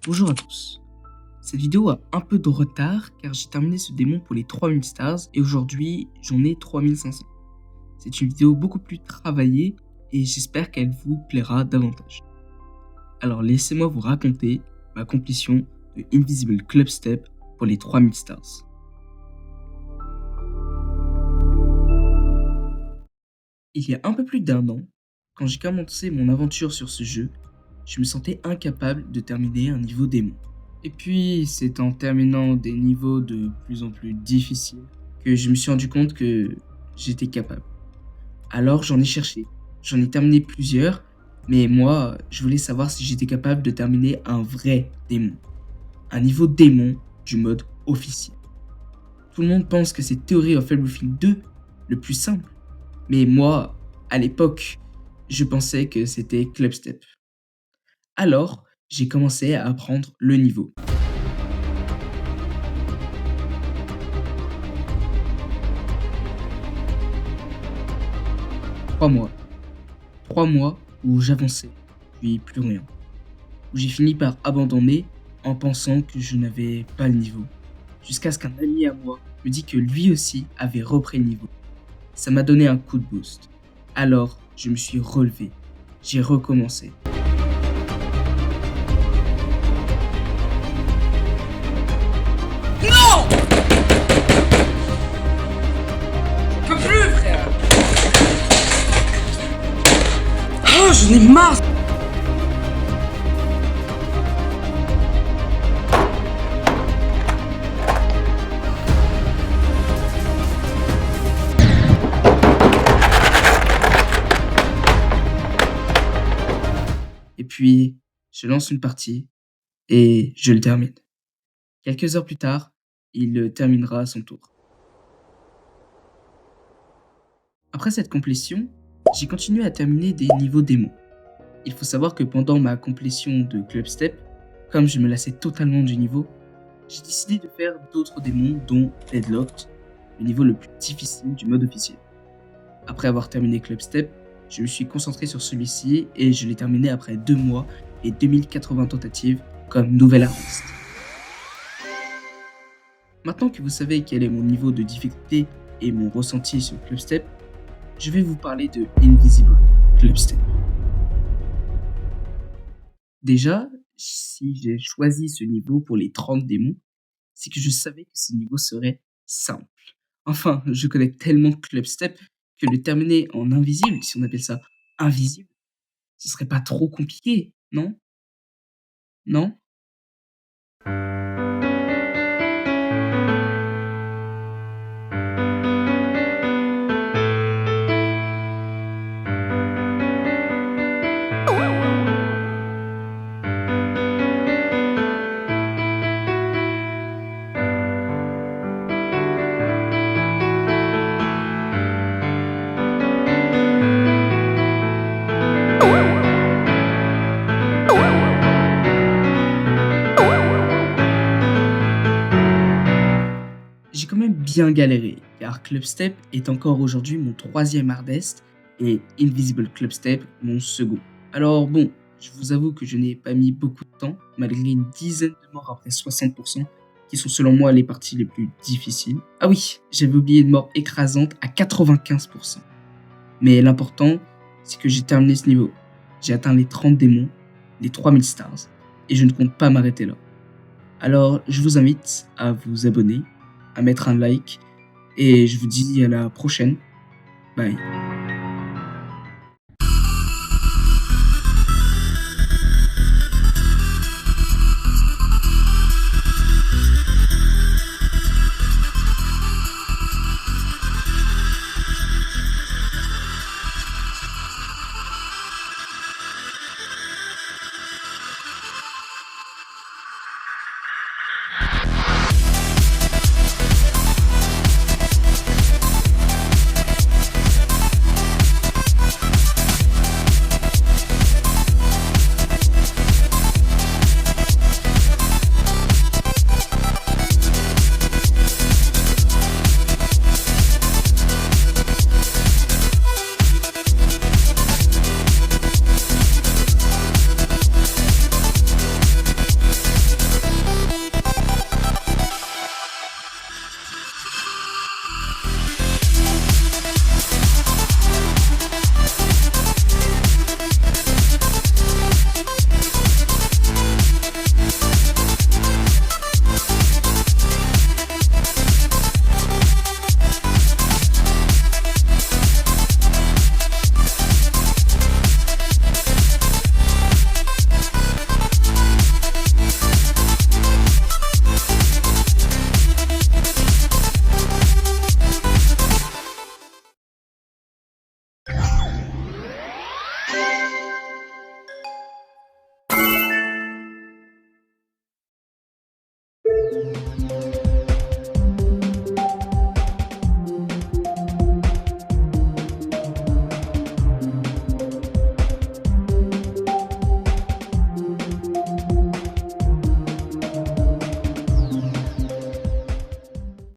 Bonjour à tous. Cette vidéo a un peu de retard car j'ai terminé ce démon pour les 3000 stars et aujourd'hui j'en ai 3500. C'est une vidéo beaucoup plus travaillée et j'espère qu'elle vous plaira davantage. Alors laissez-moi vous raconter ma complétion de Invisible Club Step pour les 3000 stars. Il y a un peu plus d'un an, quand j'ai commencé mon aventure sur ce jeu, je me sentais incapable de terminer un niveau démon. Et puis, c'est en terminant des niveaux de plus en plus difficiles que je me suis rendu compte que j'étais capable. Alors j'en ai cherché, j'en ai terminé plusieurs, mais moi, je voulais savoir si j'étais capable de terminer un vrai démon. Un niveau démon du mode officiel. Tout le monde pense que c'est Theory of Everything 2, le plus simple. Mais moi, à l'époque, je pensais que c'était Club Step. Alors, j'ai commencé à apprendre le niveau. Trois mois. 3 mois où j'avançais, puis plus rien. Où j'ai fini par abandonner en pensant que je n'avais pas le niveau. Jusqu'à ce qu'un ami à moi me dit que lui aussi avait repris le niveau. Ça m'a donné un coup de boost. Alors, je me suis relevé. J'ai recommencé. Non! Je peux plus, frère! Oh, j'en ai marre! Et puis, je lance une partie et je le termine. Quelques heures plus tard, il le terminera à son tour. Après cette complétion, j'ai continué à terminer des niveaux démons. Il faut savoir que pendant ma complétion de Club Step, comme je me lassais totalement du niveau, j'ai décidé de faire d'autres démons dont Deadlocked, le niveau le plus difficile du mode officiel. Après avoir terminé Club Step, je me suis concentré sur celui-ci et je l'ai terminé après 2 mois et 2080 tentatives comme nouvel artiste. Maintenant que vous savez quel est mon niveau de difficulté et mon ressenti sur Club Step, je vais vous parler de Invisible Club Step. Déjà, si j'ai choisi ce niveau pour les 30 démons, c'est que je savais que ce niveau serait simple. Enfin, je connais tellement Club Step que le terminer en invisible, si on appelle ça invisible, ce serait pas trop compliqué, non? Non? J'ai quand même bien galéré, car Club Step est encore aujourd'hui mon 3e hardest et Invisible Club Step mon second. Alors bon, je vous avoue que je n'ai pas mis beaucoup de temps, malgré une dizaine de morts après 60%, qui sont selon moi les parties les plus difficiles. Ah oui, j'avais oublié une mort écrasante à 95%. Mais l'important, c'est que j'ai terminé ce niveau. J'ai atteint les 30 démons, les 3000 stars, et je ne compte pas m'arrêter là. Alors, je vous invite à vous abonner, à mettre un like, et je vous dis à la prochaine. Bye.